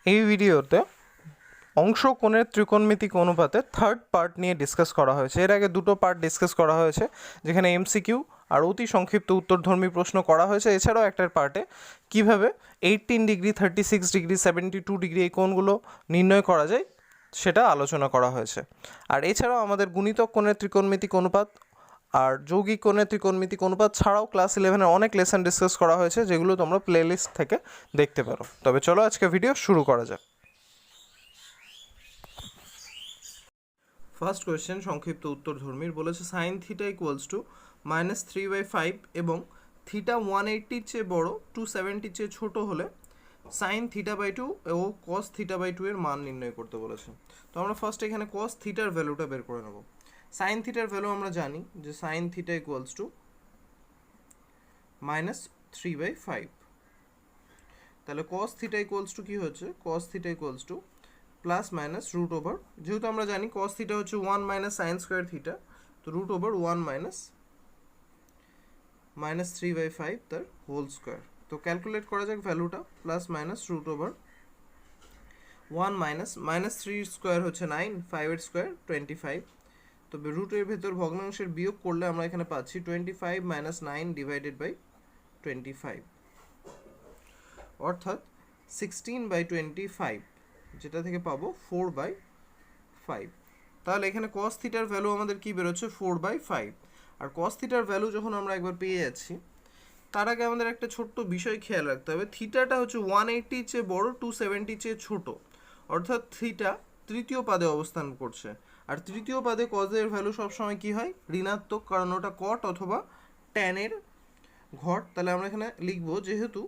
এই ভিডিওতে অংশ কোণের ত্রিকোণমিতিক অনুপাতে থার্ড পার্ট নিয়ে ডিসকাস করা হয়েছে। এর আগে দুটো পার্ট ডিসকাস করা হয়েছে, যেখানে এমসিকিউ আর অতি সংক্ষিপ্ত উত্তরধর্মী প্রশ্ন করা হয়েছে। এছাড়াও একটার পার্টে কীভাবে 18 ডিগ্রি, 36 ডিগ্রি, 72 ডিগ্রি এই কোণগুলো নির্ণয় করা যায় সেটা আলোচনা করা হয়েছে। আর এছাড়াও আমাদের গুণিতক কোণের ত্রিকোণমিতিক অনুপাত আর যৌগিক কোণের ত্রিকোণমিতিক অনুপাত ছাড়াও ক্লাস 11-এর অনেক লেসন ডিসকাস করা হয়েছে, যেগুলো তোমরা প্লেলিস্ট থেকে দেখতে পারো। তবে চলো আজকে ভিডিও শুরু করা যাক। ফার্স্ট কোয়েশ্চেন সংক্ষিপ্ত উত্তরধর্মীর বলেছে সাইন থিটা ইকুয়ালস টু -3/5 এবং থিটা 180-র চেয়ে বড় 270-র চেয়ে ছোট হলে সাইন থিটা/2 ও কস থিটা/2 এর মান নির্ণয় করতে বলেছে। তো আমরা ফার্স্ট এখানে কস থিটার ভ্যালুটা বের করে নেব। সাইন থিটার ভ্যালু আমরা জানি যে সাইন থিটা ইকুয়ালস টু -3/5। তাহলে কস থিটা ইকুয়ালস টু কী হচ্ছে? Cos theta equals to plus minus root over, যেহেতু আমরা জানি কস থিটা হচ্ছে 1 মাইনাস সাইন স্কোয়ার থিটা, তো রুট ওভার 1 মাইনাস 3/5 তার হোল স্কোয়ার। তো ক্যালকুলেট করা যাক ভ্যালুটা, plus minus root over 1 minus 3 square হচ্ছে 9, 5-এর স্কোয়ার 25। তবে রুটের ভেতর ভগ্নাংশের বিয়োগ করলে আমরা এখানে পাচ্ছি 25 মাইনাস 9 ডিভাইডেড বাই 25, অর্থাৎ 16/25, যেটা থেকে পাবো 4/5। তাহলে এখানে কস থিটার ভ্যালু আমাদের কি বেরোচ্ছে? 4/5। আর কস থিটার ভ্যালু যখন আমরা একবার পেয়ে যাচ্ছি, তার আগে আমাদের একটা ছোট্ট বিষয় খেয়াল রাখতে হবে। থিটাটা হচ্ছে 180-র চেয়ে বড়, 270-র চেয়ে ছোট, অর্থাৎ থিটা তৃতীয় পাদে অবস্থান করছে। আর তৃতীয় পাদে কজের ভ্যালু সবসময় কি হয়? ঋণাত্মক, কারণ ওটা কট অথবা ট্যানের ঘর। তাহলে আমরা এখানে লিখবো যেহেতু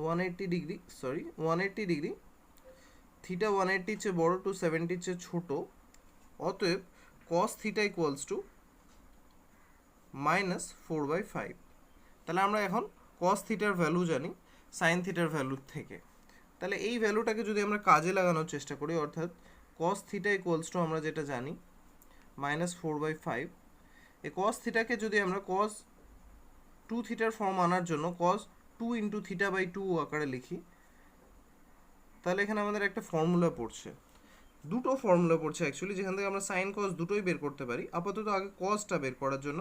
180 ডিগ্রি, থিটা 180-র চেয়ে বড়, 270-র চেয়ে ছোট, অতএব কস থিটা ইকুয়ালস টু -4/5। তাহলে আমরা এখন কস থিটার ভ্যালু জানি সাইন থিটার ভ্যালুর থেকে। তাহলে এই ভ্যালুটাকে যদি আমরা কাজে লাগানোর চেষ্টা করি, অর্থাৎ কস থিটা ইকুয়ালস টু আমরা যেটা জানি -4/5, এই কস থিটাকে যদি আমরা কস 2 থিটার ফর্ম আনার জন্য কস 2 ইন্টু থিটা/2 আকারে লিখি, তাহলে এখানে আমাদের একটা ফর্মুলা পড়ছে, দুটো ফর্মুলা পড়ছে অ্যাকচুয়ালি, যেখান থেকে আমরা সাইন কস দুটোই বের করতে পারি। আপাতত আগে কসটা বের করার জন্য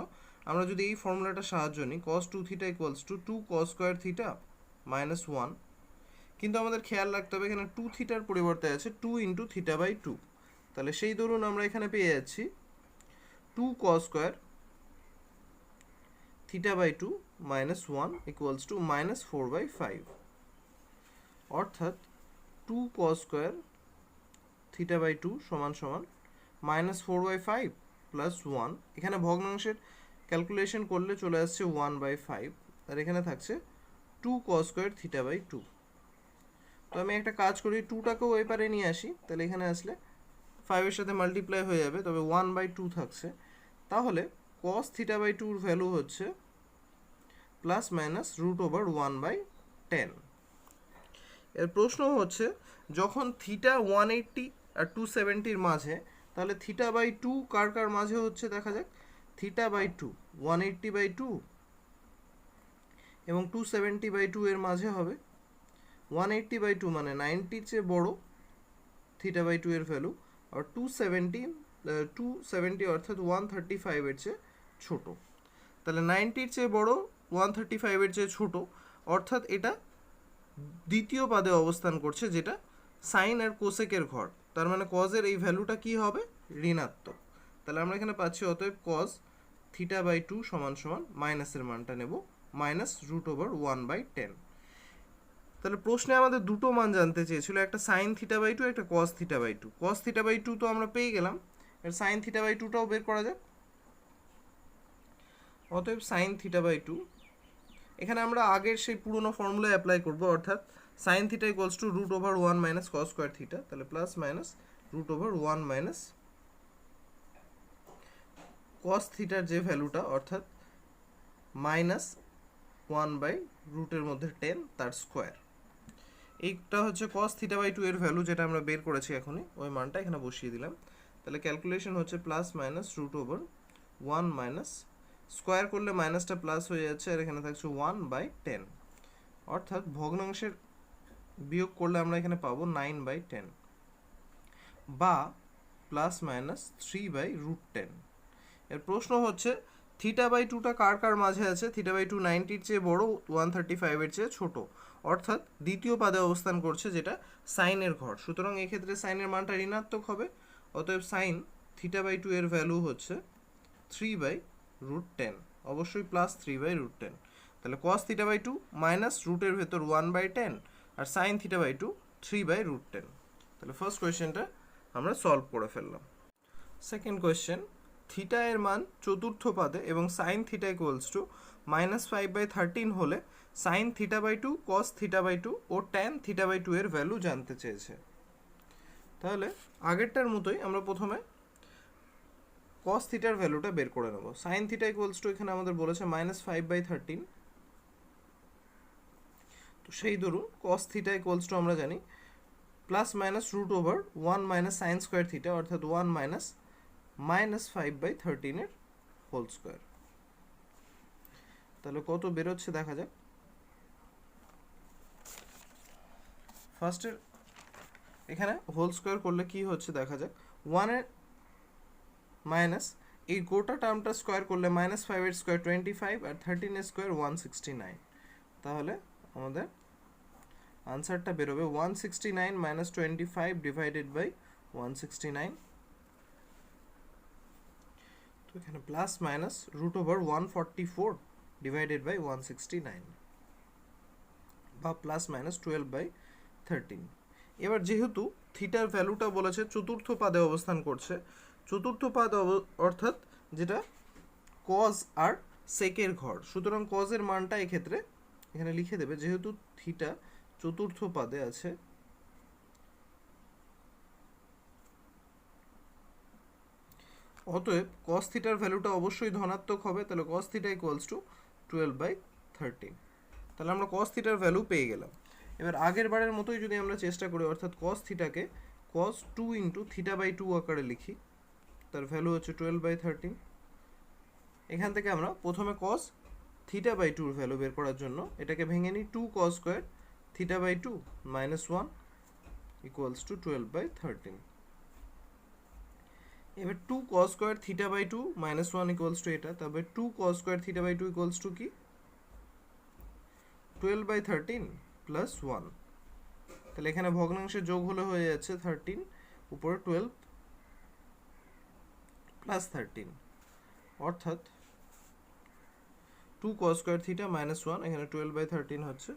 আমরা যদি এই ফর্মুলাটা সাহায্য নিই, কস 2 theta equals two 2 cos square theta -1। কিন্তু আমাদের খেয়াল রাখতে হবে এখানে 2 থিটার পরিবর্তে আছে 2 ইন্টু থিটা/2। তাহলে সেই দরুন আমরা এখানে পেয়ে যাচ্ছি 2 কস স্কোয়ার থিটা/2 -1 ইকুয়ালস টু -4/5, অর্থাৎ 2 cos স্কোয়ার থিটা/2 সমান সমান -4/5 প্লাস 1। এখানে ভগ্নাংশের ক্যালকুলেশন করলে চলে আসছে 1/5, আর এখানে থাকছে 2 cos স্কোয়ার থিটা/2। তো আমি একটা কাজ করি, 2টাকেও ওই পারে নিয়ে আসি, তাহলে এখানে আসলে 5-এর সাথে মাল্টিপ্লাই হয়ে যাবে, তবে 1/2 থাকছে। তাহলে cos থিটা/2-র ভ্যালু হচ্ছে প্লাস মাইনাস রুট ওভার 1/10। এর প্রশ্ন হচ্ছে যখন থিটা 180 আর 270-র মাঝে, তাহলে থিটা/2 কার কার মাঝে হচ্ছে দেখা যাক। থিটা/2 180/2 এবং 270/2 এর মাঝে হবে। 180/2 মানে 90-র চেয়ে বড় থিটা/2 এর ভ্যালু, আর 270 অর্থাৎ 135-এর চেয়ে ছোট। তাহলে 90-র চেয়ে বড়, 135-এর চেয়ে ছোট, অর্থাৎ এটা দ্বিতীয় পাদে অবস্থান করছে, যেটা সাইন আর কোসেকের ঘর। তার মানে কজের এই ভ্যালুটা কি হবে? ঋণাত্মক। তাহলে আমরা এখানে পাচ্ছি অতএব কজ থিটা/2 সমান সমান মাইনাসের মানটা নেব -√1/10। তাহলে প্রশ্নে আমাদের দুটো মান জানতে চেয়েছিল, একটা সাইন থিটা/2, একটা কস থিটা/2। কস থিটা/2 তো আমরা পেয়ে গেলাম, এর সাইন থিটা/2টাও বের করা যাক। অতএব সাইন থিটা/2, এখানে আমরা আগের সেই পুরনো ফর্মুলা অ্যাপ্লাই করব, অর্থাৎ sine theta equals to √1 minus cos square theta. তাহলে প্লাস মাইনাস √1 মাইনাস কস থিটার যে ভ্যালুটা, অর্থাৎ -1/√10 তার স্কোয়ার। এইটা হচ্ছে কস থিটা/2 এর ভ্যালু, যেটা আমরা বের করেছি এখনই, ওই মানটা এখানে বসিয়ে দিলাম। তাহলে ক্যালকুলেশন হচ্ছে প্লাস মাইনাস √1 মাইনাস, স্কোয়ার করলে মাইনাসটা প্লাস হয়ে যাচ্ছে, আর এখানে থাকছে 1/10, অর্থাৎ ভগ্নাংশের বিয়োগ করলে আমরা এখানে পাবো 9/10 বা প্লাস মাইনাস 3/√10। এর প্রশ্ন হচ্ছে θ/2টা কার কার মাঝে আছে? θ/2 90-র চেয়ে বড়, 135-এর চেয়ে ছোট, অর্থাৎ দ্বিতীয় পাদে অবস্থান করছে, যেটা সাইনের ঘর। সুতরাং এক্ষেত্রে সাইনের মানটা ঋণাত্মক হবে। অতএব সাইন θ/2 এর ভ্যালু হচ্ছে 3/√10, অবশ্যই প্লাস 3/√10। তাহলে cos θ/2 মাইনাস রুটের ভেতর 1/10 আর সাইন θ/2 3/√10। তাহলে ফার্স্ট কোয়েশ্চেনটা আমরা সলভ করে ফেললাম। সেকেন্ড কোয়েশ্চেন, থিটা এর মান চতুর্থ পাদে এবং সাইন থিটা ইকুয়ালস টু -5/13 হলে সাইন θ/2, cos θ/2 ও ট্যান θ/2 এর ভ্যালু জানতে চেয়েছে। তাহলে আগেরটার মতোই আমরা প্রথমে cos থিটার ভ্যালুটা বের করে নেব। সাইন থিটা ইকুয়ালস টু এখানে আমাদের বলেছে -5/13, তো সেই ধরুন cos থিটা ইকুয়ালস টু আমরা জানি plus minus √1 minus sine square theta, অর্থাৎ 1 মাইনাস -5/13 এর হোল স্কোয়ার। তাহলে কত বেরোচ্ছে দেখা যাক। ফার্স্টের এখানে হোল স্কোয়ার করলে কি হচ্ছে দেখা যাক। 1 এর মাইনাস এই গোটা টার্মটা স্কোয়ার করলে -5 এর স্কোয়ার 25 আর 13 এর স্কোয়ার 169। তাহলে আমাদের আনসারটা বেরোবে 169 মাইনাস 25 ডিভাইডেড বাই 169। তো এখানে প্লাস মাইনাস √144 ডিভাইডেড বাই 169 বা প্লাস মাইনাস 12/13। এবার যেহেতু থিটার ভ্যালুটা বলেছে চতুর্থ পাদে অবস্থান করছে, চতুর্থ পাদ অর্থাৎ যেটা কজ আর সেকের ঘর, সুতরাং কজের মানটা এক্ষেত্রে এখানে লিখে দেবে। যেহেতু থিটা চতুর্থ পাদে আছে, অতএব cos থিটার ভ্যালুটা অবশ্যই ধনাত্মক হবে। তাহলে cos থিটা ইকুয়ালস টু 12/13। তাহলে আমরা cos থিটার ভ্যালু পেয়ে গেলাম। এবার আগের বারের মতোই যদি আমরা চেষ্টা করি, অর্থাৎ cos থিটাকে cos 2 ইন্টু θ/2 আকারে লিখি, তার ভ্যালু হচ্ছে 12/13। এখান থেকে আমরা প্রথমে cos θ/2 এর ভ্যালু বের করার জন্য এটাকে ভেঙে নিই। 2 cos square θ/2 minus 1 equals to 12/13। এবার 2 cos square θ/2 minus 1 equals to এটা, তবে 2 cos স্কোয়ার θ/2 ইকুয়ালস টু কি 12/13 প্লাস 1। তাহলে এখানে ভগ্নাংশের যোগ হলে হয়ে যাচ্ছে 13 উপরে 12 প্লাস 13, অর্থাৎ 2 cos স্কোয়ার থিটা মাইনাস 1 এখানে 12/13 হচ্ছে।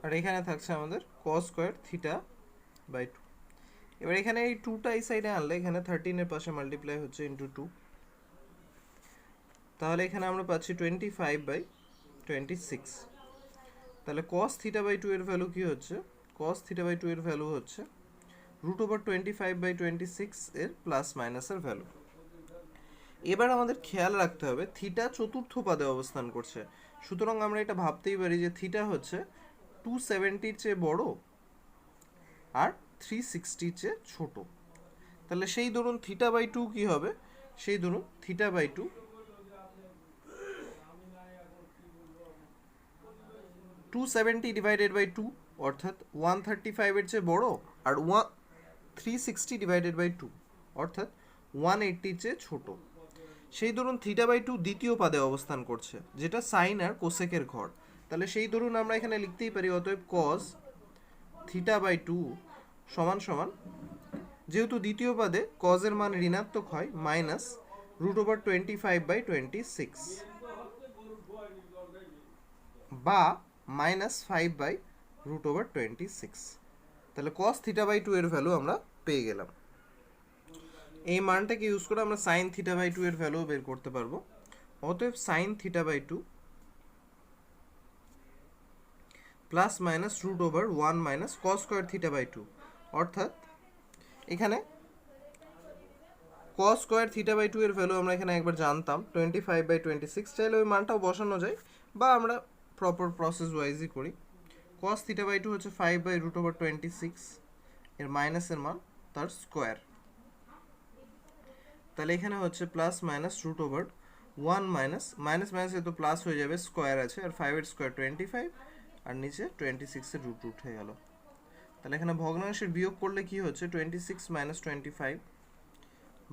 আর এখানে থাকছে আমাদের cos স্কোয়ার θ/2। এবার এখানে এই 2টা এই সাইডে আনলে এখানে 13 এর পাশে মাল্টিপ্লাই হচ্ছে ইন্টু 2, তাহলে এখানে আমরা পাচ্ছি 25/26। তাহলে cos θ/2 এর ভ্যালু কি হচ্ছে? cos θ/2 এর ভ্যালু হচ্ছে √25/26 এর প্লাস মাইনাসের ভ্যালু। এবার আমাদের খেয়াল রাখতে হবে থিটা চতুর্থ পাদে অবস্থান করছে, সুতরাং আমরা এটা ভাবতেই পারি যে থিটা হচ্ছে 270-র চেয়ে বড় আর 360-র চেয়ে ছোট। তাহলে সেই ধরুন θ/2 কি হবে? সেই ধরুন θ/2 270 ডিভাইডেড বাই 2, অর্থাৎ 135-এর চেয়ে বড়, আর 360 ডিভাইডেড বাই 2 অর্থাৎ 180-র চেয়ে ছোট। সেই ধরুন θ/2 দ্বিতীয় পাদে অবস্থান করছে, যেটা সাইন আর কোসেকের ঘর। তাহলে সেই ধরুন আমরা এখানে লিখতেই পারি অতএব cos θ/2 সমান সমান, যেহেতু দ্বিতীয় পাদে কজের মান ঋণাত্মক হয়, মাইনাস √25/26 বা মাইনাস 5/√26। তাহলে cos θ/2 এর ভ্যালু আমরা পেয়ে গেলাম। এই মানটাকে ইউজ করে আমরা সাইন θ/2 এর ভ্যালু বের করতে পারবো। অতএব sine θ/2 plus minus √1 minus cos square θ/2, অর্থাৎ এখানে cos স্কোয়ার θ/2 এর ভ্যালু আমরা এখানে একবার জানতাম 25/26, চাইলে ওই মানটাও বসানো যায় বা আমরা প্রপার প্রসেস ওয়াইজই করি। cos θ/2 হচ্ছে 5/√26 এর মাইনাসের মান তার স্কোয়ার। তাহলে এখানে হচ্ছে plus minus √1 minus minus minus তো প্লাস হয়ে যাবে, স্কোয়ার আছে, আর 5 এর স্কোয়ার 25 আর নিচে 26 এর রুট উঠে গেল। তাহলে এখানে ভগ্নাংশের বিয়োগ করলে কি হচ্ছে 26 মাইনাস 25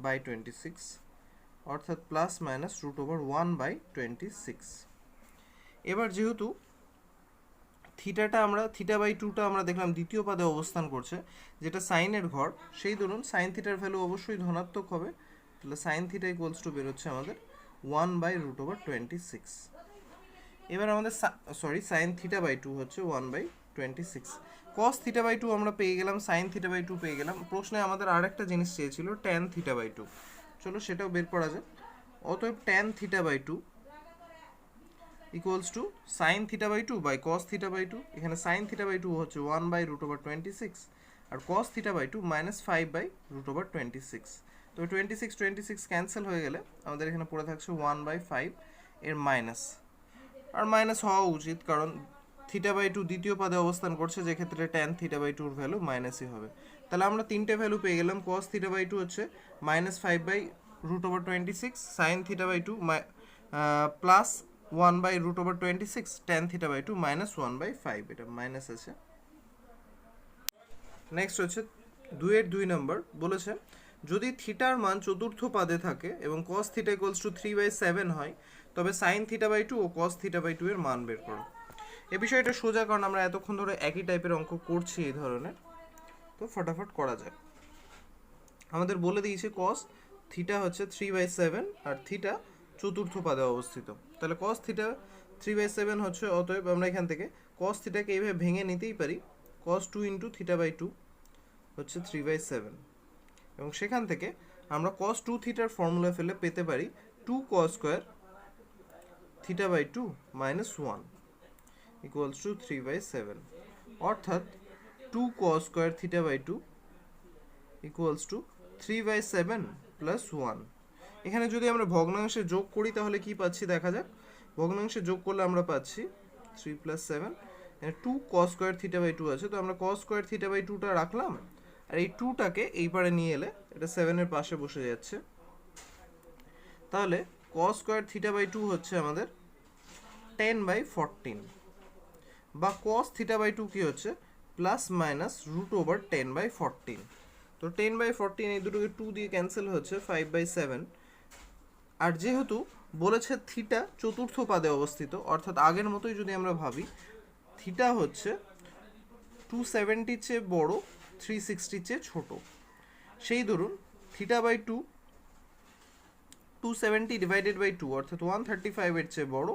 বাই 26, অর্থাৎ plus minus root over 1 by 26। এবার যেহেতু থিটা বাই 2টা আমরা দেখলাম দ্বিতীয় পাদে অবস্থান করছে, যেটা সাইনের ঘর, সেই ধরুন সাইন থিটার ভ্যালু অবশ্যই ধনাত্মক হবে। তাহলে সাইন থিটা ইকুয়ালস টু বেরোচ্ছে আমাদের 1 বাই রুট ওভার 26। এবার আমাদের সাইন থিটা বাই 2 হচ্ছে 1 বাই 26। কস থিটা বাই 2 আমরা পেয়ে গেলাম, সাইন থিটা বাই 2 পেয়ে গেলাম। প্রশ্নে আমাদের আর একটা জিনিস চেয়েছিল ট্যান থিটা বাই 2। চলো সেটাও বের করা যাক। অতএব tan theta by 2 equals to sine theta by 2 by cos theta by 2। এখানে সাইন থিটা বাই 2 হচ্ছে 1 বাই রুট ওভার 26, আর cos theta by 2 minus 5 by root over 26। তো 26 ক্যান্সেল হয়ে গেলে আমাদের এখানে পড়ে থাকছে 1 বাই 5 এর মাইনাস। আর মাইনাস হওয়া উচিত, কারণ থিটা বাই 2 দ্বিতীয় পদে অবস্থান করছে, যে ক্ষেত্রে ট্যান থিটা বাই 2 এর ভ্যালু মাইনাসই হবে। তাহলে আমরা তিনটে ভ্যালু পেয়ে গেলাম। কস থিটা বাই 2 হচ্ছে minus 5 by root over 26, sine theta by 2 plus 1 by root over 26, tan theta by 2 minus 1 by 5, এটা মাইনাস আছে। নেক্সট হচ্ছে 2 নম্বর, বলেছে যদি থিটার মান চতুর্থ পাদে থাকে এবং কস থিটা ইকুয়ালস টু 3/7 হয়, তবে সাইন থিটা বাই 2 ও কস থিটা বাই 2 এর মান বের করো। এই বিষয়টা সোজা, কারণ আমরা এতক্ষণ ধরে একই টাইপের অঙ্ক করছি এই ধরনের, তো ফটাফট করা যায়। আমাদের বলে দিয়েছে কস থিটা হচ্ছে 3/7 আর থিটা চতুর্থ পাদে অবস্থিত। তাহলে কস থিটা 3/7 হচ্ছে, অতএব আমরা এখান থেকে কস থিটাকে এইভাবে ভেঙে নিতেই পারি। কস 2 ইন্টু থিটা বাই 2 হচ্ছে 3/7, এবং সেখান থেকে আমরা কস 2 থিটার ফর্মুলা ফেলে পেতে পারি 2 cos square theta by 2 minus 1 equals to 3/7, অর্থাৎ 2 cos square theta by 2 equals to 3/7 plus 1। এখানে যদি আমরা ভগ্নাংশে যোগ করি তাহলে কি পাচ্ছি দেখা যাক। ভগ্নাংশে যোগ করলে আমরা পাচ্ছি 3 + 7, 2 cos স্কোয়ার থিটা বাই 2 আছে, তো আমরা cos স্কোয়ার থিটা বাই 2টা রাখলাম, আর এই 2টাকে এই পারে নিয়ে এলে এটা 7 এর পাশে বসে যাচ্ছে। তাহলে cos স্কোয়ার থিটা বাই 2 হচ্ছে আমাদের 10/14, বা cos থিটা বাই 2 কি হচ্ছে প্লাস মাইনাস রুট ওভার 10/14। তো 10/14 এই দুটোকে 2 দিয়ে ক্যান্সেল হচ্ছে 5/7। আর যেহেতু বলেছে থিটা চতুর্থ পাদে অবস্থিত, অর্থাৎ আগের মতোই যদি আমরা ভাবি, থিটা হচ্ছে 270 চেয়ে বড়, 360 চেয়ে ছোট। সেই ধরুন থিটা বাই 2 270 ডিভাইডেড বাই 2 অর্থাৎ 135 এর চেয়ে বড়,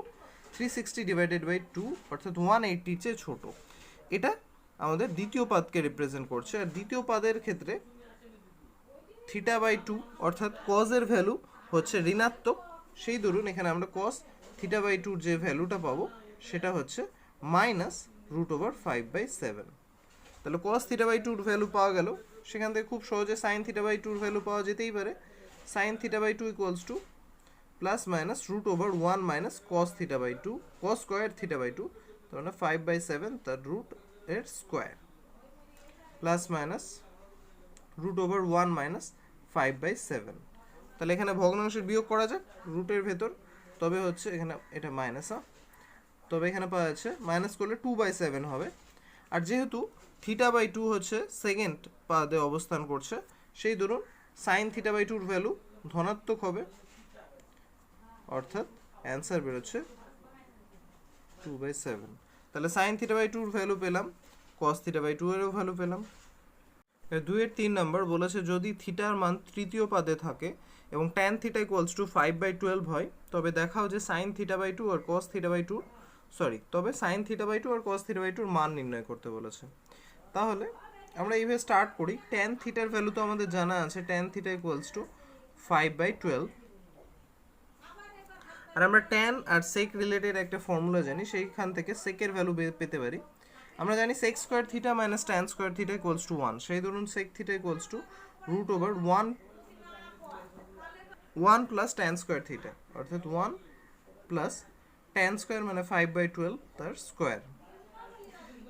360 ডিভাইডেড বাই 2 অর্থাৎ 180 চেয়ে ছোট। এটা আমাদের দ্বিতীয় পাদকে রিপ্রেজেন্ট করছে। আর দ্বিতীয় পাদের ক্ষেত্রে থিটা বাই 2 অর্থাৎ কজ এর ভ্যালু হচ্ছে ঋণাত্মক। সেই ধরুন এখানে আমরা কস থিটা বাই 2 যে ভ্যালুটা পাবো সেটা হচ্ছে মাইনাস রুট ওভার 5/7। তাহলে কস থিটা বাই 2 ভ্যালু পাওয়া গেল। সেখান থেকে খুব সহজে সাইন থিটা বাই 2 ভ্যালু পাওয়া যেতেই পারে। Sine theta by 2 equals to plus minus root over 1 minus cos theta by 2, cos square theta by 2, তার মানে 5/7 তার রুট এর square, plus minus root over 1 minus 5/7। তাহলে এখানে ভগ্নাংশের বিয়োগ করা যাক রুটের ভেতর, তবে হচ্ছে এখানে এটা মাইনাস, তবে এখানে পাওয়া যাচ্ছে মাইনাস করলে 2/7 হবে। আর যেহেতু থিটা বাই 2 হচ্ছে সেকেন্ড পাদে অবস্থান করছে, সেই ধরুন সাইন থিটা বাই 2 ভ্যালু ধনাত্মক হবে, অর্থাৎ অ্যান্সার বেরোচ্ছে 2/7। তাহলে সাইন থিটা বাই 2 ভ্যালু পেলাম, কস থিটা বাই 2 এরও ভ্যালু পেলাম। 2-3 নম্বর বলেছে যদি থিটার মান তৃতীয় পাদে থাকে এবং ট্যান থিটা ইকুয়ালস টু 5/12 হয়, তবে দেখাও যে সাইন থিটা বাই 2 আর কস থিটা বাই 2 তবে সাইন থিটা বাই 2 আর কস থিটা বাই 2 মান নির্ণয় করতে বলেছে। তাহলে আমরা এইভাবে স্টার্ট করি। ট্যান থিটার ভ্যালু তো আমাদের জানা আছে, ট্যান থিটা ইকুয়ালস টু 5/12। আর আমরা ট্যান আর সেক রিলেটেড একটা ফর্মুলা জানি, সেইখান থেকে সেকের ভ্যালু পেতে পারি। আমরা জানি sec square theta minus tan square theta equals to 1। সেই ধরুন sec theta equals to root over 1 plus tan square theta, অর্থাৎ 1 প্লাস ট্যান স্কোয়ার মানে 5/12 তার স্কোয়ার।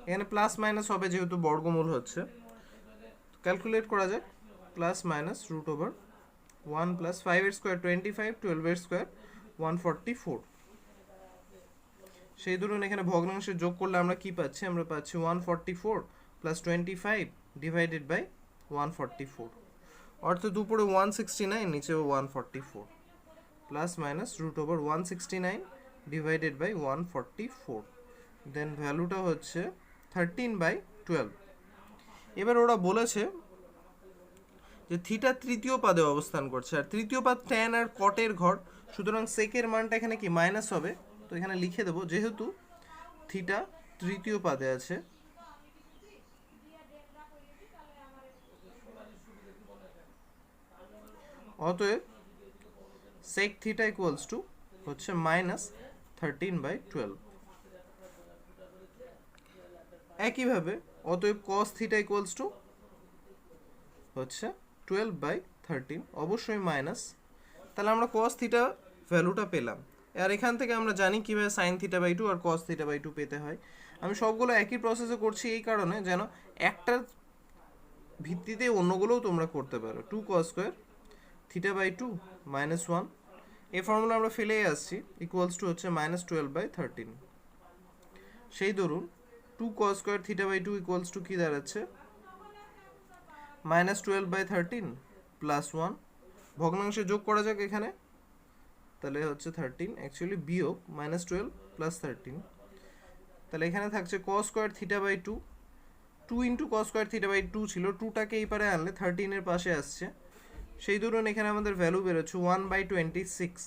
এখানে প্লাস মাইনাস হবে যেহেতু বর্গমূল হচ্ছে, ক্যালকুলেট করা যাক। Plus minus root over 1 plus 5 এর স্কোয়ার 25, 12 এর স্কোয়ার 144। সেই ধরুন এখানে ভগ্নাংশে যোগ করলে আমরা কি পাচ্ছি, আমরা পাচ্ছি 144 প্লাস 25 ডিভাইডেড বাই 144, অর্থাৎ উপরে 169 নিচে 144, plus minus root over 169 divided by 144, then ভ্যালুটা হচ্ছে 13/12। এবার ওরা বলেছে যে থিটা তৃতীয় পাদে অবস্থান করছে, আর তৃতীয় পাদ ট্যান আর কটের ঘর, সুতরাং সেকের মানটা এখানে কি মাইনাস হবে, তো এখানে লিখে দেবো যেহেতু থিটা তৃতীয় পাদে আছে, অতএব সেক থিটা ইকুয়ালস টু হচ্ছে -13/12। একইভাবে অতএব কস থিটা ইকুয়ালস টু হচ্ছে 12/13, অবশ্যই মাইনাস, তাহলে আমরা কস থিটা ভ্যালুটা পেলাম। আর এখান থেকে আমরা জানি কীভাবে সাইন থিটা বাই 2 আর কস থিটা বাই 2 পেতে হয়। আমি সবগুলো একই প্রসেসে করছি এই কারণে যেন একটার ভিত্তিতে অন্যগুলোও তোমরা করতে পারো। 2 cos স্কোয়ার থিটা বাই 2 -1, এই ফর্মুলা আমরা ফেলেই আসছি, ইকুয়ালস টু হচ্ছে -12/13। সেই ধরুন 2 cos square theta by 2 equals to কী দাঁড়াচ্ছে, -12/13 প্লাস 1, ভগ্নাংশে যোগ করা যাক এখানে, তাহলে হচ্ছে 13, অ্যাকচুয়ালি বিয়োগ -12 প্লাস 13, তাহলে এখানে থাকছে cos square theta by 2, 2 into cos square theta by 2 ছিল, 2টাকে এই পারে আনলে 13 এর পাশে আসছে, সেই ধরুন এখানে আমাদের ভ্যালু বেরোচ্ছে 1/26,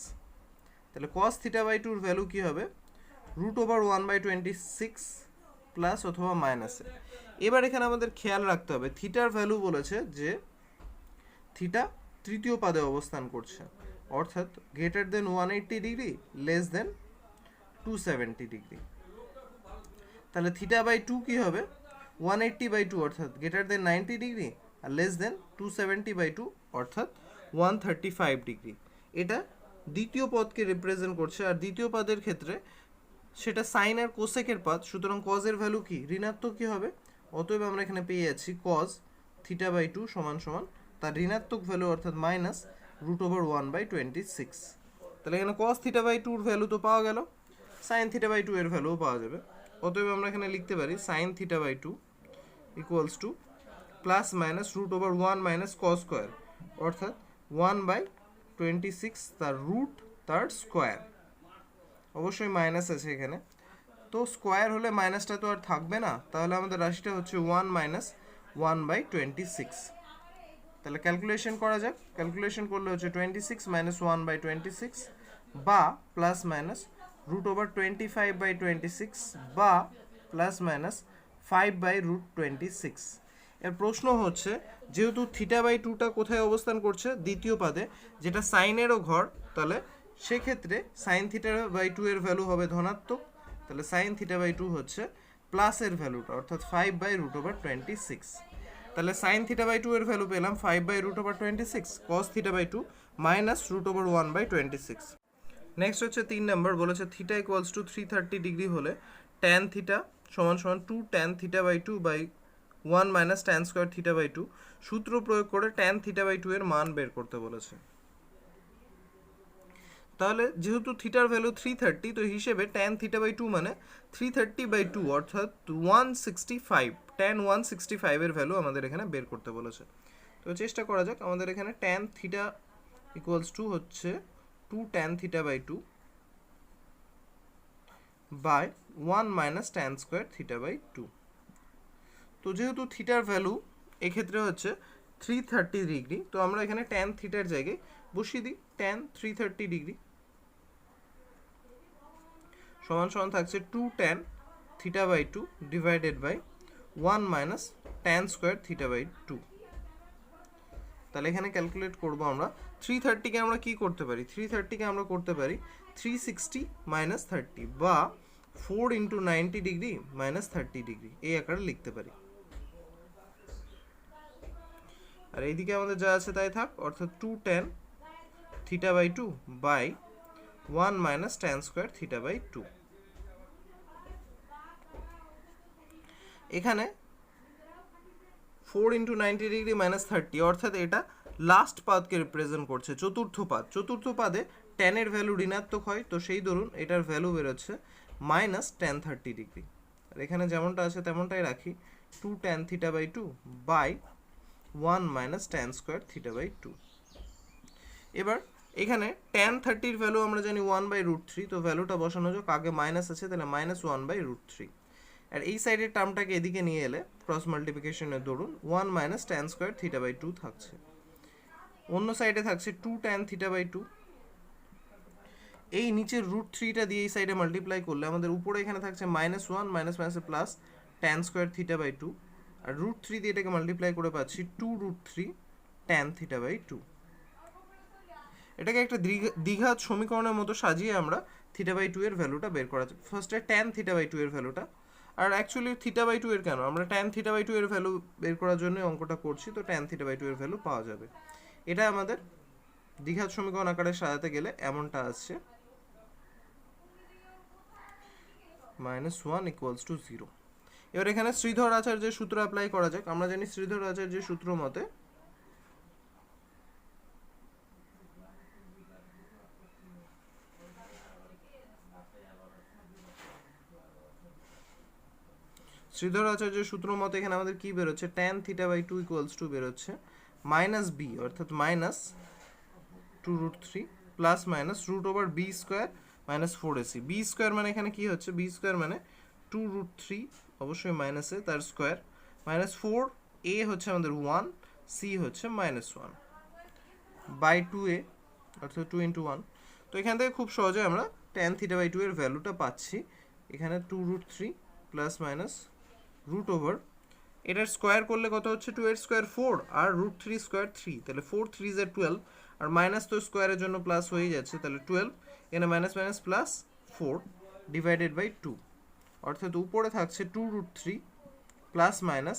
তাহলে cos থিটা বাই 2 ভ্যালু কী হবে, রুট ওভার 1/26 প্লাস অথবা মাইনাসে। এবার এখানে আমাদের খেয়াল রাখতে হবে থিটার ভ্যালু বলেছে যে থিটা তৃতীয় পাদে অবস্থান করছে, অর্থাৎ greater than 180 degree less than 270 degree, তাহলে থিটা বাই 2 কী হবে 180/2 অর্থাৎ গ্রেটার দেন 90 ডিগ্রি, আর লেস দেন 270/2 অর্থাৎ 135 ডিগ্রি। এটা দ্বিতীয় পদকে রিপ্রেজেন্ট করছে, আর দ্বিতীয় পদের ক্ষেত্রে সেটা সাইন আর কোসেকের পাদ, সুতরাং কজের ভ্যালু কি ঋণাত্মক কী হবে, অতএব আমরা এখানে পেয়ে যাচ্ছি কজ থিটা বাই 2 সমান সমান তার ঋণাত্মক ভ্যালু অর্থাৎ মাইনাস রুট ওভার 1/26। তাহলে এখানে কস থিটা বাই 2 ভ্যালু তো পাওয়া গেল, সাইন থিটা বাই 2 এর ভ্যালুও পাওয়া যাবে, অতএব আমরা এখানে লিখতে পারি sine theta by 2 equals to plus minus root over 1 minus cos square, অর্থাৎ 1/26 তার রুট তার স্কোয়ার, অবশ্যই মাইনাস আছে এখানে, তো স্কোয়ার হলে মাইনাসটা তো আর থাকবে না, তাহলে আমাদের রাশিটা হচ্ছে 1 মাইনাস 1/26। তাহলে ক্যালকুলেশন করা যাক, ক্যালকুলেশন করলে হচ্ছে 26 মাইনাস 1/26 বা প্লাস মাইনাস রুট ওভার 25/26 বা প্লাস মাইনাস 5/√26। এর প্রশ্ন হচ্ছে যেহেতু থিটা বাই 2টা কোথায় অবস্থান করছে, দ্বিতীয় পাদে, যেটা সাইনেরও ঘর, তাহলে সেক্ষেত্রে সাইন থিটা বাই 2 এর ভ্যালু হবে ধনাত্মক, তাহলে সাইন থিটা বাই 2 হচ্ছে প্লাসের ভ্যালুটা অর্থাৎ 5/√26। তাহলে সাইন থিটা বাই 2 এর ভ্যালু পেলাম 5/√26, cos theta by 2 minus root over 1/26। Next হচ্ছে 3 নাম্বার, বলেছে থিটা ইকুয়ালস টু 330 ডিগ্রি হলে ট্যান থিটা সমান সমান 2 tan theta by 2 by 1 minus tan square theta by 2 সূত্র প্রয়োগ করে ট্যান থিটা বাই 2 এর মান বের করতে বলেছে। তাহলে যেহেতু থিটার ভ্যালু 330, তো হিসেবে ট্যান থিটা বাই 2 মানে 330/2 অর্থাৎ 165, ট্যান 165 এর ভ্যালু আমাদের এখানে বের করতে বলেছে। তো চেষ্টা করা যাক, আমাদের এখানে ট্যান থিটা ইকুয়ালস টু হচ্ছে 2 tan theta by 2 by 1 minus tan square theta by 2। তো যেহেতু থিটার ভ্যালু এক্ষেত্রে হচ্ছে 330 ডিগ্রি, তো আমরা এখানে ট্যান থিটার জায়গায় বসিয়ে দিই ট্যান 330 ডিগ্রি সমান সমান থাকছে 2 tan theta by 2 divided by 1 minus tan square theta by 2। তাহলে এখানে ক্যালকুলেট করব আমরা 330কে আমরা কি করতে পারি, 330কে আমরা করতে পারি 360 মাইনাস 30 বা 4 ইন্টু 90 ডিগ্রি মাইনাস 30 ডিগ্রি, এই আকারে লিখতে পারি। আর এইদিকে আমাদের যা আছে তাই থাক, অর্থাৎ 2 tan theta by 2 by 1 minus tan square theta by 2। এখানে 4 ইন্টু 90 ডিগ্রি মাইনাস 30 অর্থাৎ এটা লাস্ট পাদকে রিপ্রেজেন্ট করছে, চতুর্থ পাদ। চতুর্থ পাদে ট্যানের ভ্যালু ঋণাত্মক হয়, তো সেই ধরুন এটার ভ্যালু বেরোচ্ছে মাইনাস ট্যান 30 ডিগ্রি। আর এখানে যেমনটা আছে তেমনটাই রাখি, 2 tan theta by 2 by 1 minus tan square theta by 2। এবার এখানে ট্যান 30-র ভ্যালু আমরা জানি 1/√3, তো ভ্যালুটা বসানো যাক, আগে মাইনাস আছে তাহলে মাইনাস 1/√3। আর এই সাইডের টার্মটাকে এদিকে নিয়ে এলে ক্রস মাল্টিপ্লিকেশনের দরুন 1 minus tan square theta by 2 থাকছে। অন্য সাইডে থাকছে 2 tan থিটা বাই 2। এই নিচের √3টা দিয়ে এই সাইডে মাল্টিপ্লাই করলে আমাদের উপরে এখানে থাকছে মাইনাস 1 মাইনাস মাইনাসে plus tan square theta by 2, আর √3 দিয়ে এটাকে মাল্টিপ্লাই করে পাচ্ছি 2√3 ট্যান থিটা বাই 2। এটাকে একটা দ্বিঘাত সমীকরণের মতো সাজিয়ে আমরা থিটা বাই 2 এর ভ্যালুটা বের করা যায়। ফার্স্টে ট্যান থিটা বাই 2 এর ভ্যালুটা, আর অ্যাকচুয়ালি থিটা বাই 2 এর কেন, আমরা ট্যান থিটা বাই 2 এর ভ্যালু বের করার জন্য অঙ্কটা করছি, তো ট্যান থিটা বাই 2 এর ভ্যালু পাওয়া যাবে। এটা আমাদের দ্বিঘাত সমীকরণ আকারে সাজাতে গেলে এমনটা আসছে, -1 = 0। এবার এখানে শ্রীধর আচার্যের সূত্র অ্যাপ্লাই করা যাক। আমরা জানি শ্রীধর আচার্যের সূত্র মতে শ্রীধর আচার্যের সূত্র মতে এখানে আমাদের কি বেরোচ্ছে, ট্যান থিটা বাই 2 = বেরোচ্ছে মাইনাস বি, অর্থাৎ minus 2√3 plus minus √/b² minus 4ac। B square মানে এখানে কি হচ্ছে, বি স্কোয়ার মানে 2√3, অবশ্যই মাইনাসে, তার স্কোয়ার, মাইনাস 4, এ হচ্ছে আমাদের 1, সি হচ্ছে -1 বাই 2a, অর্থাৎ 2 × 1। তো এখান থেকে খুব সহজে আমরা ট্যান থিটা বাই 2 এর ভ্যালুটা পাচ্ছি। এখানে 2√3 প্লাস মাইনাস √/, এটার স্কোয়ার করলে কত হচ্ছে, 2 এর স্কোয়ার 4 আর √3 স্কোয়ার 3, তাহলে 4 3 = 12, আর মাইনাস তো স্কোয়ারের জন্য প্লাস হয়ে যাচ্ছে, তাহলে 12, এখানে minus minus plus 4 divided by 2, অর্থাৎ উপরে থাকছে 2√3 প্লাস মাইনাস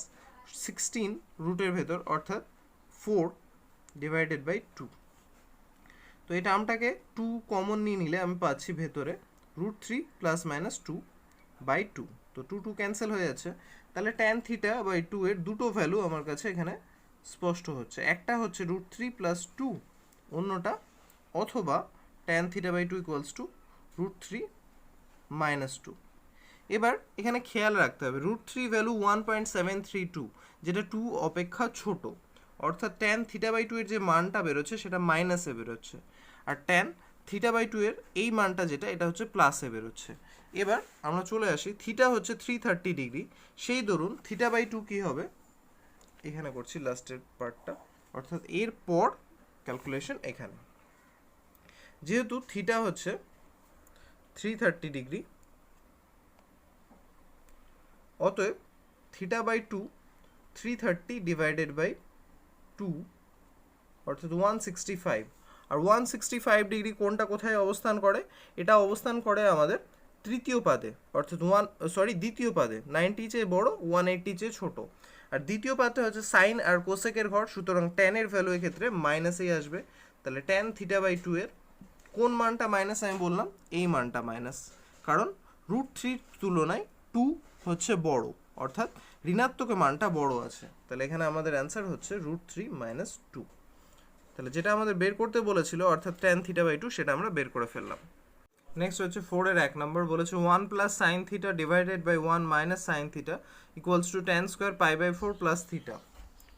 16 রুটের ভেতর, অর্থাৎ 4 ডিভাইডেড বাই 2। তো এই টার্মটাকে 2 কমন নিয়ে নিলে আমি পাচ্ছি ভেতরে √3 প্লাস মাইনাস 2 বাই 2, তো 2 2 ক্যান্সেল হয়ে যাচ্ছে। তাহলে ট্যান থিটা বাই 2 এর দুটো ভ্যালু আমার কাছে এখানে স্পষ্ট হচ্ছে, একটা হচ্ছে √3 প্লাস 2, অন্যটা অথবা ট্যান থিটা বাই 2 = √3 মাইনাস 2। এবার এখানে খেয়াল রাখতে হবে √3 ভ্যালু 1.732, যেটা 2 অপেক্ষা ছোট, অর্থাৎ ট্যান থিটা বাই 2 এর যে মানটা বেরোচ্ছে সেটা মাইনাসে বেরোচ্ছে, আর ট্যান থিটা বাই 2 এর এই মানটা যেটা, এটা হচ্ছে প্লাসে বেরোচ্ছে। এবার আমরা চলে আসি, থিটা হচ্ছে 330 ডিগ্রি, সেই দরুন থিটা বাই 2 কী হবে, এখানে করছি লাস্টের পার্টটা, অর্থাৎ এর পর ক্যালকুলেশন এখানে। যেহেতু থিটা হচ্ছে 330 ডিগ্রি, অতএব থিটা বাই 2 330 ডিভাইডেড বাই 2, অর্থাৎ 165, আর 165 ডিগ্রি কোনটা কোথায় অবস্থান করে, এটা অবস্থান করে আমাদের তৃতীয় পাদে, অর্থাৎ দ্বিতীয় পাদে, 90 চেয়ে বড় 180 চেয়ে ছোট, আর দ্বিতীয় পাদে হচ্ছে সাইন আর কোসেকের ঘর, সুতরাং ট্যানের ভ্যালু এক্ষেত্রে মাইনাসেই আসবে। তাহলে ট্যান থিটা বাই 2 এর কোন মানটা মাইনাস, আমি বললাম এই মানটা মাইনাস, কারণ √3 তুলনায় 2 হচ্ছে বড়, অর্থাৎ ঋণাত্মক মানটা বড় আছে। তাহলে এখানে আমাদের অ্যান্সার হচ্ছে √3 মাইনাস 2। তাহলে যেটা আমাদের বের করতে বলেছিল, অর্থাৎ ট্যান থিটা বাই 2, সেটা আমরা বের করে ফেললাম। নেক্সট হচ্ছে 4 এর 1 নম্বর, বলেছে 1 plus sine theta divided by 1 minus sine theta = tan square π/4 plus theta.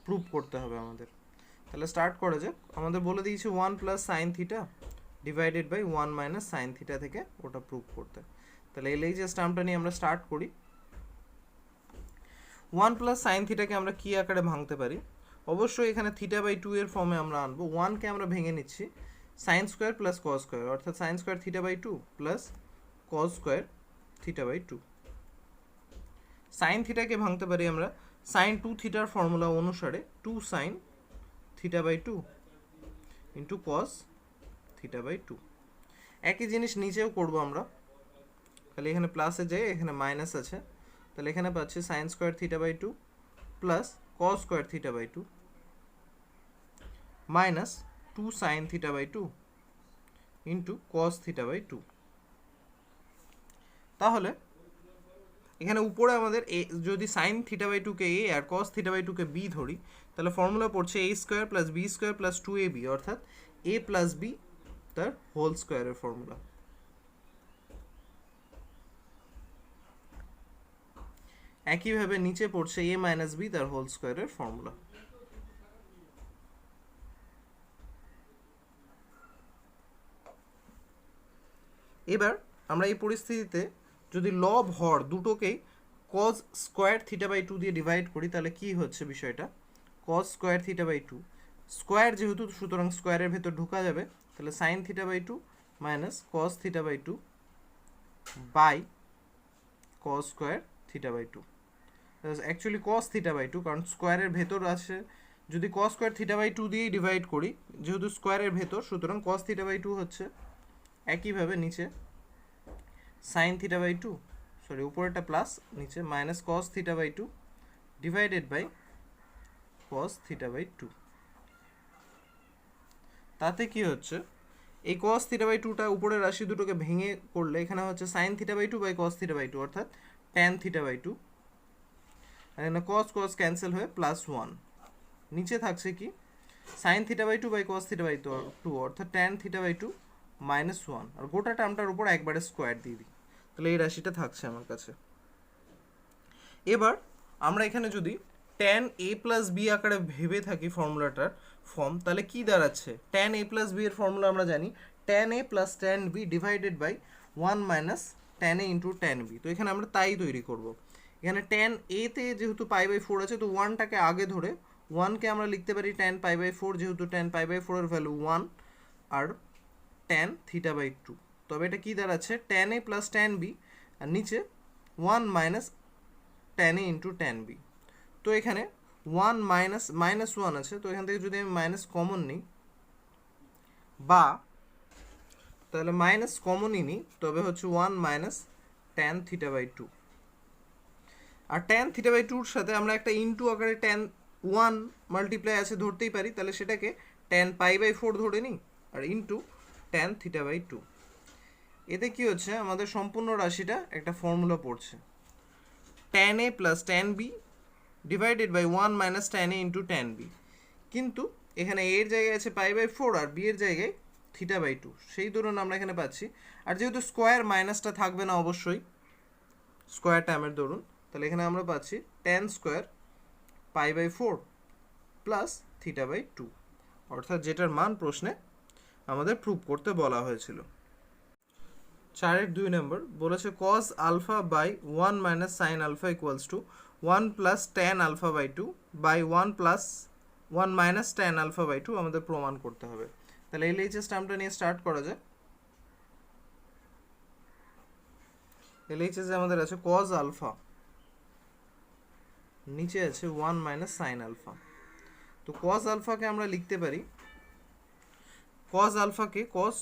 Prove করতে হবে আমাদের। তাহলে স্টার্ট করা যাক। আমাদের বলে দিয়েছে 1 plus sine theta divided by 1 minus sine theta থেকে ওটা প্রুভ করতে। তাহলে LHS টার্মটা নিয়ে আমরা স্টার্ট করি। 1 প্লাস সাইন থিটাকে আমরা কি আকারে ভাঙতে পারি, অবশ্যই এখানে থিটা বাই 2 এর ফর্মে আমরা আনবো। 1কে আমরা ভেঙে নিচ্ছি sine square plus cos square, অর্থাৎ sine square theta by 2 plus cos square theta by 2। Sine থিটাকে ভাঙতে পারি আমরা সাইন 2 থিটার ফর্মুলা অনুসারে 2 sine theta by 2 into cos theta by 2। একই জিনিস নিচেও করবো আমরা, তাহলে এখানে প্লাসে যায়, এখানে মাইনাস আছে, তাহলে এখানে পাচ্ছি sine square theta by 2 plus cos square theta by 2 minus 2 sine theta by 2 into cos theta by 2। তাহলে এখানে উপরে আমাদের যদি সাইন থিটা বাই 2 কে এ আর কস থিটা বাই 2 কে বি ধরি, তাহলে ফর্মুলা পড়ছে a square plus B square plus 2ab, অর্থাৎ a প্লাস বি তার হোল স্কোয়ারের ফর্মুলা। একইভাবে নিচে পড়ছে a মাইনাস বি তার হোল স্কোয়ারের ফর্মুলা। এবার আমরা এই পরিস্থিতিতে যদি লব হর দুটোকেই cos square theta by two দিয়ে ডিভাইড করি তাহলে কি হচ্ছে বিষয়টা, cos square theta by two square যেহেতু সুতরাং স্কোয়ারের ভেতর ঢোকা যাবে, তাহলে sine theta by two minus cos theta by two by cos square theta by two, actually cos theta by two, কারণ স্কোয়ারের ভেতর আছে, যদি cos square theta by two দিয়েই ডিভাইড করি যেহেতু স্কোয়ারের ভেতর সুতরাং cos থিটা বাই টু হচ্ছে। একইভাবে নিচে sine theta by two, sorry উপরেরটা প্লাস নিচে minus cos theta by two divided by cos theta by two. তাতে কি হচ্ছে, এই cos থিটা বাই টুটা উপরের রাশি দুটোকে ভেঙে করলে এখানে হচ্ছে sine theta by two by cos theta by two অর্থাৎ ট্যান থিটা বাই টু, আর এখানে cos cos ক্যান্সেল হয়ে প্লাস ওয়ান, নিচে থাকছে কি sine theta by two by cos theta by two অর্থাৎ tan theta by two minus one, আর গোটা টার্মটার উপর একবারে স্কোয়ার দিয়ে দিই, তাহলে এই রাশিটা থাকছে আমার কাছে। এবার আমরা এখানে যদি ট্যান এ প্লাস বি আকারে ভেবে থাকি ফর্মুলাটার ফর্ম, তাহলে কি দাঁড়াচ্ছে, ট্যান এ প্লাস বি এর ফর্মুলা আমরা জানি tan A plus tan B divided by one minus tan A into tan B. তো এখানে আমরা তাই তৈরি করব। এখানে ট্যান এতে যেহেতু পাই বাই ফোর আছে তো ওয়ানটাকে আগে ধরে ওয়ানকে আমরা লিখতে পারি ট্যান পাই বাই ফোর, যেহেতু ট্যান পাই বাই ফোরের ভ্যালু ওয়ান, আর ট্যান থিটা বাই টু। তবে এটা কি দাঁড়াচ্ছে tan A plus tan B, আর নিচে one minus tan A into tan B. তো এখানে ওয়ান মাইনাস মাইনাস ওয়ান আছে, তো এখান থেকে যদি আমি মাইনাস কমন নিই বা তাহলে মাইনাস কমনই নিই, তবে হচ্ছে one minus tan theta by two, আর ট্যান থিটা বাই টুর সাথে আমরা একটা ইন্টু আকারে ট্যান ওয়ান মাল্টিপ্লাই আছে ধরতেই পারি, তাহলে সেটাকে ট্যান পাই বাই ফোর ধরে নিই আর into tan theta by two. এতে কি হচ্ছে আমাদের সম্পূর্ণ রাশিটা একটা ফর্মুলা পড়ছে tan A plus tan B divided by one minus tan A into tan B, কিন্তু এখানে এর জায়গায় আছে পাই বাই ফোর আর বি এর জায়গায় থিটা বাই টু, সেই দরুন আমরা এখানে পাচ্ছি, আর যেহেতু স্কোয়ার মাইনাসটা থাকবে না অবশ্যই স্কোয়ার টার্মের দরুন, তাহলে এখানে আমরা পাচ্ছি tan square pi by four plus theta by two, অর্থাৎ যেটার মান প্রশ্নে আমাদের প্রুভ করতে বলা হয়েছিল। 4-2 নম্বর বলেছে cos alpha by one minus sine alpha equals to one plus tan alpha by two by one plus one minus tan alpha by two আমাদের প্রমাণ করতে হবে। তাহলে এলএইচএস টার্মটা নিয়ে স্টার্ট করা যায়। এলএইচএস আমাদের আছে cos আলফা, নিচে আছে ওয়ান মাইনাস সাইন আলফা। তো cos আলফাকে আমরা লিখতে পারি, cos আলফাকে cos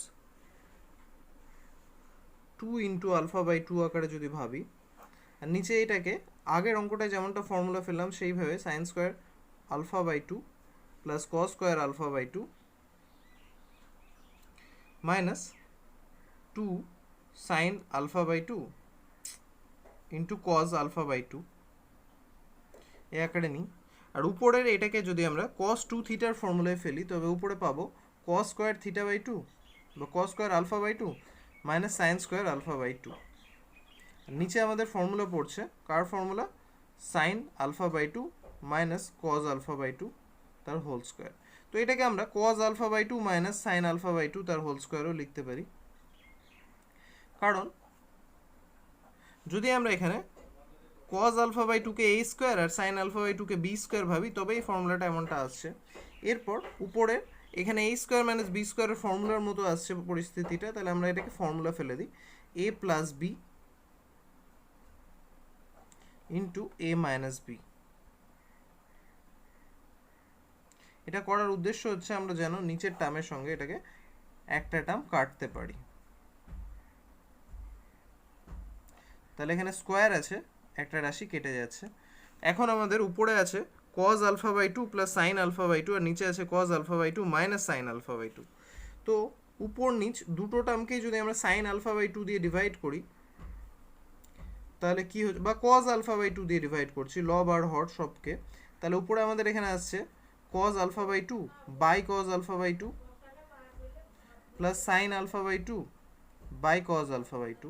two into alpha by two আকারে যদি ভাবি, আর নিচে এটাকে আগের অঙ্কটায় যেমনটা ফর্মুলা ফেললাম সেইভাবে sine square alpha by two plus cos square alpha by two minus two sine alpha by two into cos alpha by two এ আকারে নিই, আর উপরের এটাকে যদি আমরা কস টু থিটার ফর্মুলায় ফেলি তবে উপরে পাবো cos square theta by two বা cos square alpha by two minus sine square alpha by two. নিচে আমাদের ফর্মুলা পড়ছে কার formula, sine alpha by two minus cos alpha by two তার হোল স্কোয়ার। তো এটাকে আমরা cos alpha by two minus sine alpha by two তার whole স্কোয়ারও লিখতে পারি, কারণ যদি আমরা এখানে কজ আলফা বাই টুকে এ স্কোয়ার আর সাইন আলফা বাই টুকে বি স্কোয়ার ভাবি তবে এই ফর্মুলাটা এমনটা আসছে। এরপর উপরে এখানে এ স্কোয়ার মাইনাস বি স্কোয়ারের ফর্মুলার মতো আসছে পরিস্থিতিটা, তাহলে আমরা এটাকে ফর্মুলা ফেলে দিই এ প্লাস বি ইন্টু এ মাইনাস বি। এটা করার উদ্দেশ্য হচ্ছে আমরা যেন নিচের টার্মের সঙ্গে এটাকে একটা টার্ম কাটতে পারি। তাহলে এখানে স্কোয়ার আছে, একটা রাশি কেটে যাচ্ছে। এখন আমাদের উপরে আছে cos alpha by two plus sine alpha by two, আর নিচে আছে cos alpha by two minus sine alpha by two. তো উপর নিচ দুটো টার্মকেই যদি আমরা সাইন আলফা বাই টু দিয়ে ডিভাইড করি তাহলে কি হচ্ছে, বা cos আলফা বাই টু দিয়ে ডিভাইড করছি লব আর হর সবকে, তাহলে উপরে আমাদের এখানে আসছে cos alpha by two by cos alpha by two plus sine alpha by two by cos alpha by two.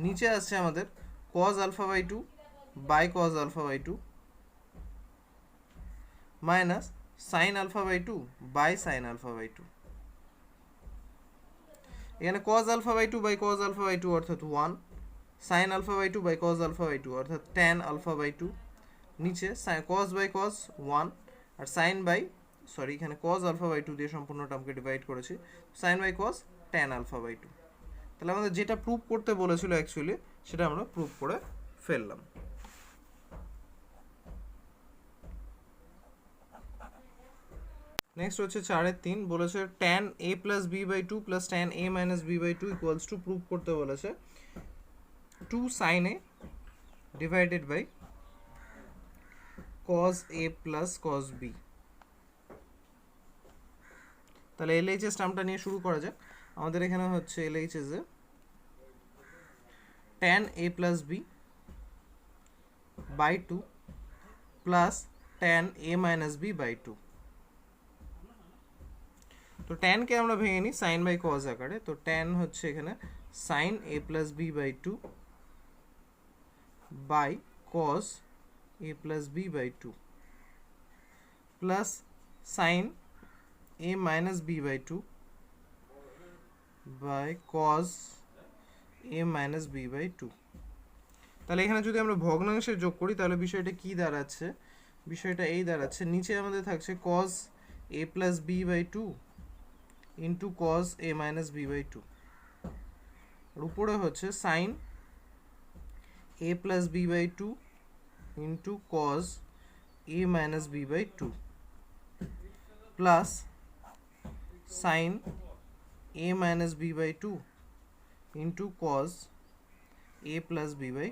নিচে আসছে আমাদের cos alpha by 2 by cos alpha by 2 minus sin alpha by 2 by sin alpha by 2. এখানে cos alpha by 2 by cos alpha by 2 অর্থাৎ 1, sin alpha by 2 by cos alpha by 2 অর্থাৎ tan alpha by 2, নিচে cos by cos 1 R sin by এখানে cos alpha by 2 দিয়ে সম্পূর্ণ টার্মকে divide করেছি, sin by cos tan alpha by 2. তাহলে আমাদের যেটা প্রুভ করতে বলেছিল অ্যাকচুয়ালি সেটা আমরা প্রুভ করে ফেললাম। নেক্সট হচ্ছে 4-3 বলেছে tan a plus b by 2 plus tan a minus b by 2 equals to prove করতে বলেছে 2 sin a divided by cos a plus cos b। তাহলে LHS টার্মটা নিয়ে শুরু করা যাক। আমাদের এখানে হচ্ছে LHS A tan a plus b by 2 plus tan a minus b by 2। তো tan কে আমরা ভেঙে নিই sin by cos আকারে। তো tan হচ্ছে এখানে sin a plus b by 2 by cos a plus b by 2 plus sin a minus b by 2 by cos a minus b by 2। তাহলে এখানে যদি আমরা ভগ্নাংশে যোগ করি তাহলে বিষয়টা কি দাঁড়াচ্ছে, বিষয়টা এই দাঁড়াচ্ছে নিচে আমাদের থাকছে cos a plus b by 2 into cos a minus b by 2 আর উপরে হচ্ছে sin a plus b by 2 into cos a minus b by 2 plus sin a minus b by 2 into cos a plus b by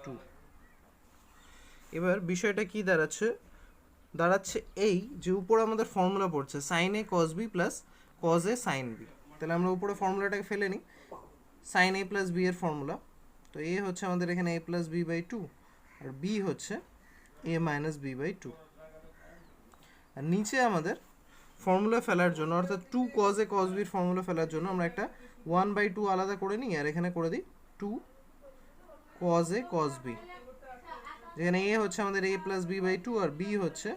2। এবার বিষয়টা কি দাঁড়াচ্ছে, দাঁড়াচ্ছে এই যে উপরে আমাদের ফর্মুলা পড়ছে sin a cos b plus cos a sin b। তাহলে আমরা উপরে ফর্মুলাটাকে ফেলে নিই, sin a plus b এর ফর্মুলা। তো a হচ্ছে আমাদের এখানে a plus b by 2 R b হচ্ছে a minus b by 2। আর নিচে আমাদের ফর্মুলা ফেলার জন্য অর্থাৎ 2 cos a cos b এর ফর্মুলা ফেলার জন্য আমরা একটা 1/2 আলাদা করে নিই আর এখানে করে দিই 2 cos a cos b, যেখানে a হচ্ছে আমাদের a plus b by 2 R b হচ্ছে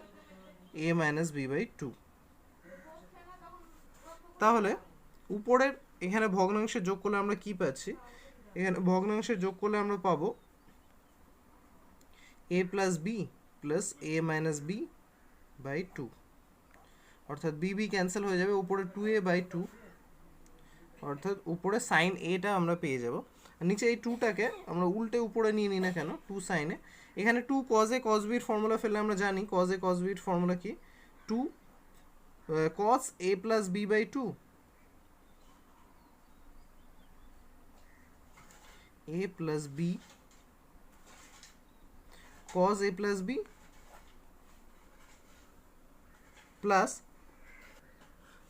a minus b by 2। তাহলে উপরের এখানে ভগ্নাংশে যোগ করলে আমরা কি পাচ্ছি, এখানে ভগ্নাংশে যোগ করলে আমরা পাবো a plus b plus a minus b by 2 অর্থাৎ b b ক্যান্সেল হয়ে যাবে, উপরে 2a by 2 অর্থাৎ উপরে sin a টা আমরা পেয়ে যাব। আর নিচে এই 2টাকে আমরা উল্টে উপরে নিয়ে নিই না কেন 2 sin a, এখানে 2 cos a cos b এর ফর্মুলা ফেললে আমরা জানি cos a cos b এর ফর্মুলা কি 2 cos a plus b by 2 a plus b cos a plus b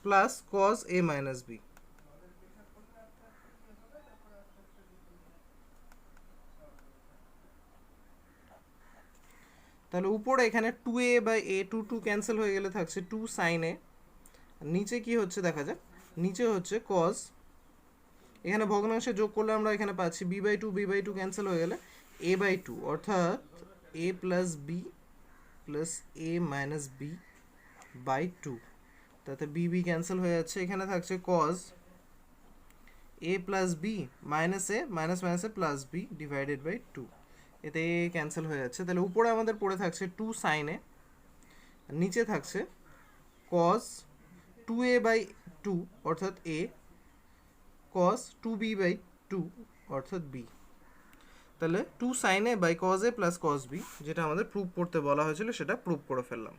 plus cos a minus b। তাহলে উপরে এখানে 2a বাই a 2 ক্যান্সেল হয়ে গেলে থাকছে 2 sin a, নিচে কি হচ্ছে দেখা যাক, নিচে হচ্ছে cos, এখানে ভগ্নাংশে যোগ করলে আমরা এখানে পাচ্ছি b by 2 ক্যান্সেল হয়ে গেলে a by 2 অর্থাৎ a plus b plus a minus b by 2, তাতে b b ক্যান্সেল হয়ে যাচ্ছে, এখানে থাকছে cos a plus b minus a minus minus a plus b divided by 2, এতে ক্যান্সেল হয়ে যাচ্ছে। তাহলে উপরে আমাদের পড়ে থাকছে 2 sin a, নিচে থাকছে cos 2a by 2 অর্থাৎ a cos 2b by 2 অর্থাৎ b। তাহলে 2 sin a by cos a plus cos b যেটা আমাদের প্রুভ করতে বলা হয়েছিল সেটা প্রুভ করে ফেললাম।